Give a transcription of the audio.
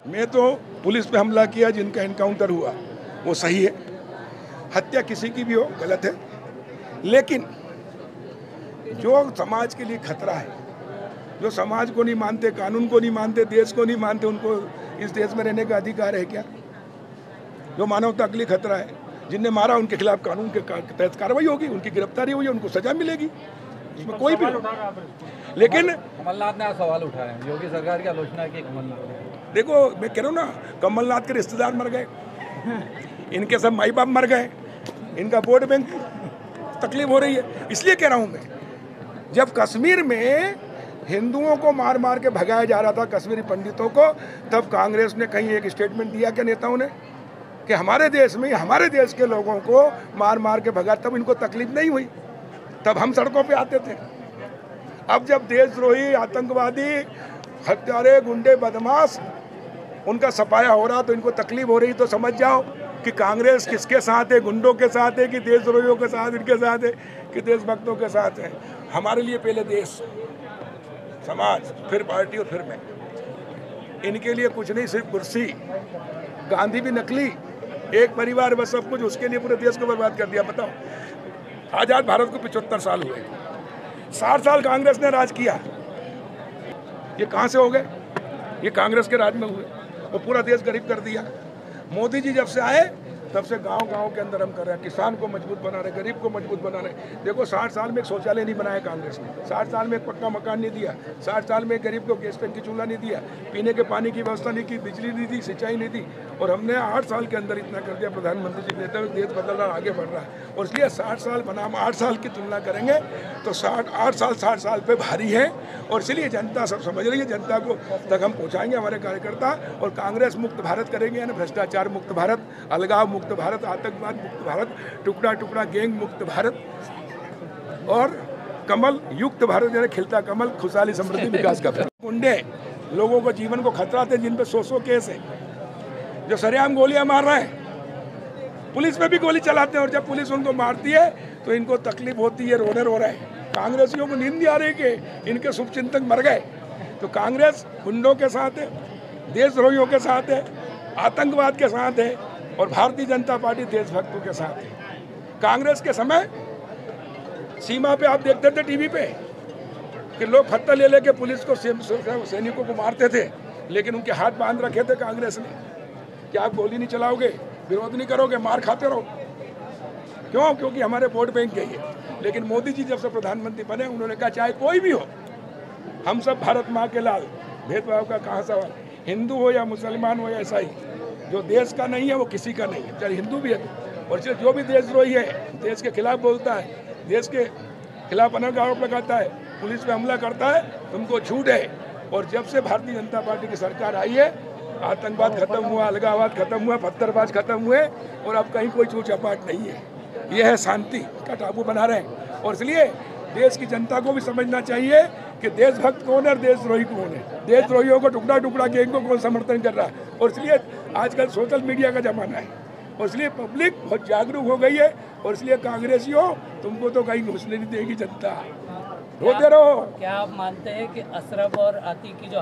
मैं तो पुलिस पे हमला किया, जिनका एनकाउंटर हुआ वो सही है, हत्या किसी की भी हो गलत है, लेकिन जो समाज के लिए खतरा है, जो समाज को नहीं मानते, कानून को नहीं मानते, देश को नहीं मानते, उनको इस देश में रहने का अधिकार है क्या? जो मानवता के लिए खतरा है, जिनने मारा उनके खिलाफ कानून के तहत कार्रवाई होगी, उनकी गिरफ्तारी हुई, उनको सजा मिलेगी, इसमें कोई भी। लेकिन कमलनाथ ने सवाल उठाया, योगी सरकार की आलोचना की कमलनाथ। देखो, मैं कह रहा हूँ ना, कमलनाथ के रिश्तेदार मर गए, इनके सब माई बाप मर गए, इनका वोट बैंक तकलीफ हो रही है। इसलिए कह रहा हूँ मैं, जब कश्मीर में हिंदुओं को मार मार के भगाया जा रहा था, कश्मीरी पंडितों को, तब कांग्रेस ने कहीं एक स्टेटमेंट दिया क्या नेताओं ने कि हमारे देश में, हमारे देश के लोगों को मार मार के भगा, तब इनको तकलीफ नहीं हुई, तब हम सड़कों पे आते थे। अब जब देशद्रोही, आतंकवादी, हत्यारे, गुंडे, बदमाश उनका सफाया हो रहा तो इनको तकलीफ हो रही, तो समझ जाओ कि कांग्रेस किसके साथ है, गुंडों के साथ है कि देशद्रोहियों के साथ, इनके साथ है कि देशभक्तों के साथ है। हमारे लिए पहले देश, समाज, फिर पार्टी और फिर मैं। इनके लिए कुछ नहीं, सिर्फ कुर्सी। गांधी भी नकली, एक परिवार बस सब कुछ, उसके लिए पूरे देश को बर्बाद कर दिया। बताओ, आजाद भारत को 75 साल हुए, 60 साल कांग्रेस ने राज किया, ये कहाँ से हो गए? ये कांग्रेस के राज में हुए, वो पूरा देश गरीब कर दिया। मोदी जी जब से आए तब से गांव-गांव के अंदर हम कर रहे हैं, किसान को मजबूत बना रहे, गरीब को मजबूत बना रहे। देखो, 60 साल में एक शौचालय नहीं बनाया कांग्रेस ने, 60 साल में एक पक्का मकान नहीं दिया, 60 साल में गरीब को गैस टंकी चूल्हा नहीं दिया, पीने के पानी की व्यवस्था नहीं की, बिजली नहीं दी, सिंचाई नहीं दी। और हमने 8 साल के अंदर इतना कर दिया। प्रधानमंत्री जी कहते हैं देश बदल रहा, आगे बढ़ रहा है। और इसलिए 60 साल बनाम 8 साल की तुलना करेंगे तो 60 साल पे भारी है। और इसलिए जनता सब समझ रही है, जनता को तक हम पहुँचाएंगे, हमारे कार्यकर्ता। और कांग्रेस मुक्त भारत करेंगे, यानी भ्रष्टाचार मुक्त भारत, अलगाव मुक्त भारत, आतंकवाद मुक्त भारत, टुकड़ा टुकड़ा गैंग मुक्त भारत, और कमल युक्त भारत, यानी खिलता कमल, खुशहाली, समृद्धि, विकास का। गुंडे लोगों को जीवन को खतरा थे, जिन पे 100 केस है, जो सरेआम गोलियां मार रहे हैं, पुलिस में भी गोली चलाते हैं, और जब पुलिस उनको मारती है तो इनको तकलीफ होती है, रोने रो रहे हैं। कांग्रेसियों को नींद नहीं आ रही कि इनके शुभचिंतक मर गए। तो कांग्रेस गुंडों के साथ है, देशद्रोहियों के साथ है, आतंकवाद के साथ है, और भारतीय जनता पार्टी देशभक्तों के साथ है। कांग्रेस के समय सीमा पे आप देखते थे टीवी पे कि लोग पत्थर ले लेके पुलिस को, सैनिकों को मारते थे, लेकिन उनके हाथ बांध रखे थे कांग्रेस ने कि आप गोली नहीं चलाओगे, विरोध नहीं करोगे, मार खाते रहो। क्यों? क्योंकि हमारे वोट बैंक के ही है। लेकिन मोदी जी जब से प्रधानमंत्री बने, उन्होंने कहा चाहे कोई भी हो, हम सब भारत माँ के लाल, भेदभाव का कहाँ सवाल, हिंदू हो या मुसलमान हो या ईसाई, जो देश का नहीं है वो किसी का नहीं है, चाहे हिंदू भी है। और जो भी देशद्रोही है, देश के खिलाफ बोलता है, देश के खिलाफ अनर्गल आरोप लगाता है, पुलिस पे हमला करता है, तुमको छूट है। और जब से भारतीय जनता पार्टी की सरकार आई है, आतंकवाद खत्म हुआ, अलगाववाद खत्म हुआ, पत्थरबाज खत्म हुए, और अब कहीं कोई छूट छपाट नहीं है। यह है शांति का टापू बना रहे हैं। और इसलिए देश की जनता को भी समझना चाहिए कि देशभक्त कौन है और देशद्रोही कौन है। देशद्रोहियों को, टुकड़ा टुकड़ा गैंग को कौन समर्थन कर रहा है। और इसलिए आजकल सोशल मीडिया का जमाना है, और इसलिए पब्लिक बहुत जागरूक हो गई है। और इसलिए कांग्रेसियों, तुमको तो कहीं घुसने नहीं देगी जनता, रोते रहो। क्या आप मानते हैं कि अशरफ और आतिक की जो